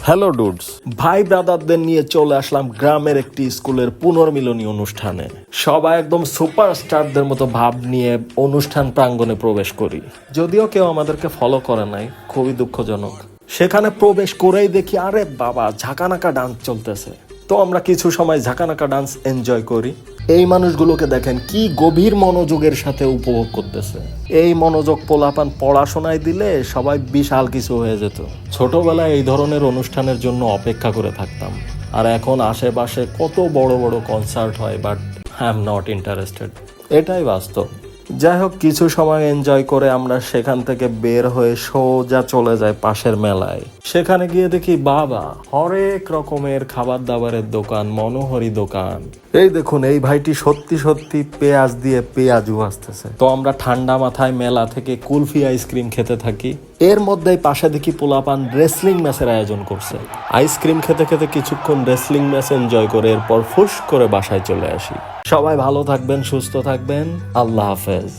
Hello ডুডস, ভাই ব্রাদারদের নিয়ে চলে আসলাম গ্রামের একটি স্কুলের পুনর্মিলনী অনুষ্ঠানে। সবাই একদম সুপারস্টারদের মতো ভাব নিয়ে অনুষ্ঠান প্রাঙ্গণে প্রবেশ করি। যদিও কেউ আমাদেরকে ফলো করে নাই, খুবই দুঃখজনক। সেখানে প্রবেশ করেই দেখি আরে বাবা, ঝাঁকানাকা ডান্স চলতেছে। তো আমরা কিছু সময় ঝাঁকানাকা ডান্স এনজয় করি। এই মানুষগুলোকে দেখেন কি গভীর মনোযোগের সাথে উপভোগ করতেছে। এই মনোযোগ পোলাপান পড়াশোনায় দিলে সবাই বিশাল কিছু হয়ে যেত। ছোটবেলায় এই ধরনের অনুষ্ঠানের জন্য অপেক্ষা করে থাকতাম, আর এখন আশেপাশে কত বড় বড় কনসার্ট হয়, but I am not interested. এটাই বাস্তব। যাই হোক, কিছু সময় এনজয় করে আমরা সেখান থেকে বের হয়ে সোজা চলে যাই পাশের মেলায়। সেখানে গিয়ে দেখি বাবা, হরেক রকমের খাবার দাবারের দোকান, মনোহরি দোকান। এই দেখুন, এই ভাইটি সত্যি সত্যি পেঁয়াজ দিয়ে পেঁয়াজু আসতেছে। তো আমরা ঠান্ডা মাথায় মেলা থেকে কুলফি আইসক্রিম খেতে থাকি। এর মধ্যেই পাশে দেখি পোলাপান রেসলিং ম্যাচের আয়োজন করছে। আইসক্রিম খেতে খেতে কিছুক্ষণ রেসলিং ম্যাচ এনজয় করে এরপর ফুস করে বাসায় চলে আসি। সবাই ভালো থাকবেন, সুস্থ থাকবেন। আল্লাহ হাফেজ।